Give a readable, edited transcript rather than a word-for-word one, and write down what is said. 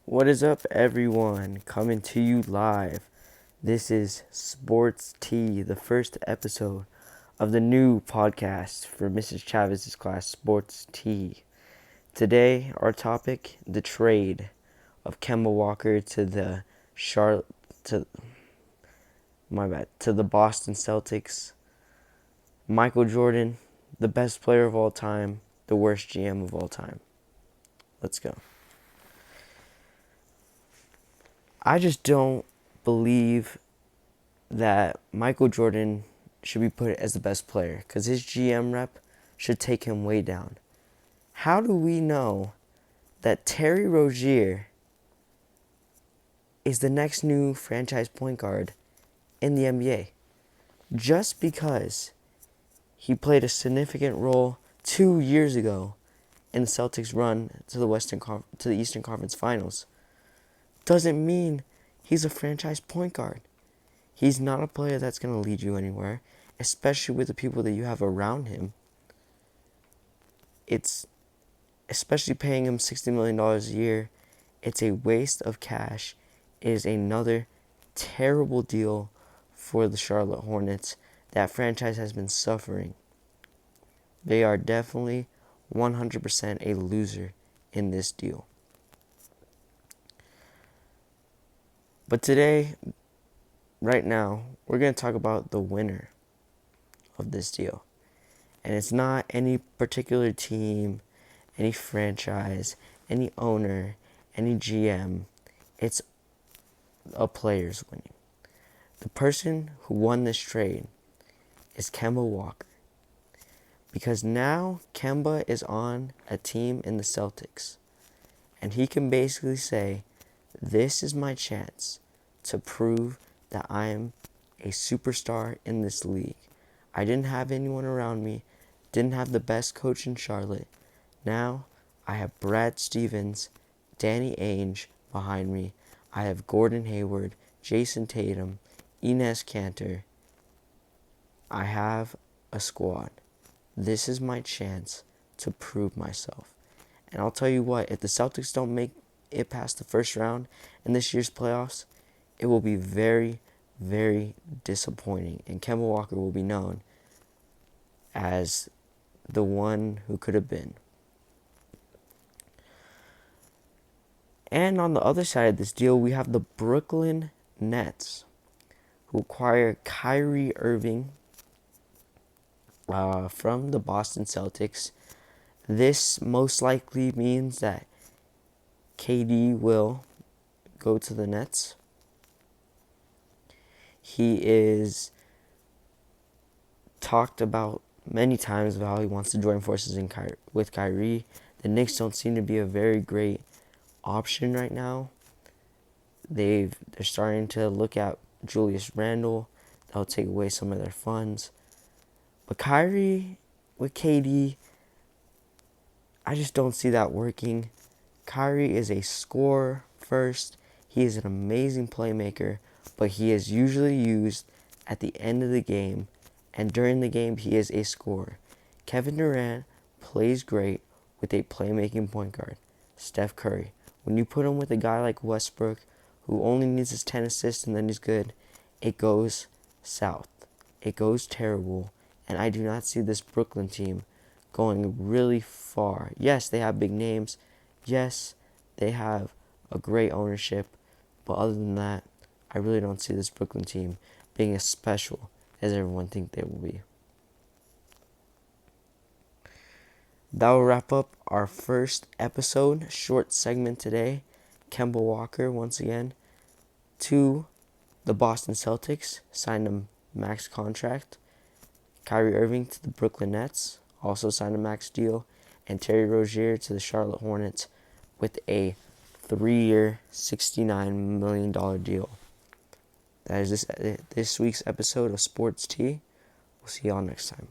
What is up, everyone? Coming to you live. This is Sports Tea, the first episode of the new podcast for Mrs. Chavez's class, Sports Tea. Today, our topic: the trade of Kemba Walker to the to the Boston Celtics. Michael Jordan, the best player of all time, the worst GM of all time. Let's go. I just don't believe that Michael Jordan should be put as the best player because his GM rep should take him way down. How do we know that Terry Rozier is the next new franchise point guard in the NBA? Just because he played a significant role 2 years ago in the Celtics' run to the Eastern Conference Finals doesn't mean he's a franchise point guard. He's not a player that's going to lead you anywhere, especially with the people that you have around him. It's especially paying him $60 million a year. It's a waste of cash. It is another terrible deal for the Charlotte Hornets. That franchise has been suffering. They are definitely 100% a loser in this deal. But today, right now, we're going to talk about the winner of this deal. And it's not any particular team, any franchise, any owner, any GM. It's a player's winning. The person who won this trade is Kemba Walker. Because now Kemba is on a team in the Celtics. And he can basically say, this is my chance to prove that I am a superstar in this league. I didn't have anyone around me, didn't have the best coach in Charlotte. Now I have Brad Stevens, Danny Ainge behind me. I have Gordon Hayward, Jason Tatum, Enes Kanter. I have a squad. This is my chance to prove myself. And I'll tell you what, if the Celtics don't make it past the first round in this year's playoffs, it will be very, very disappointing. And Kemba Walker will be known as the one who could have been. And on the other side of this deal, we have the Brooklyn Nets, who acquire Kyrie Irving from the Boston Celtics. This most likely means that KD will go to the Nets. He is talked about many times about how he wants to join forces with Kyrie. The Knicks don't seem to be a very great option right now. They're starting to look at Julius Randle. That'll take away some of their funds. But Kyrie with KD, I just don't see that working. Kyrie is a scorer first. He is an amazing playmaker, but he is usually used at the end of the game, and during the game he is a scorer. Kevin Durant plays great with a playmaking point guard, Steph Curry. When you put him with a guy like Westbrook, who only needs his 10 assists and then he's good, it goes south. It goes terrible, and I do not see this Brooklyn team going really far. Yes, they have big names. Yes, they have a great ownership. But other than that, I really don't see this Brooklyn team being as special as everyone thinks they will be. That will wrap up our first episode, short segment today. Kemba Walker, once again, to the Boston Celtics, signed a max contract. Kyrie Irving to the Brooklyn Nets, also signed a max deal. And Terry Rozier to the Charlotte Hornets with a 3-year, $69 million deal. That is this week's episode of Sports Tea. We'll see y'all next time.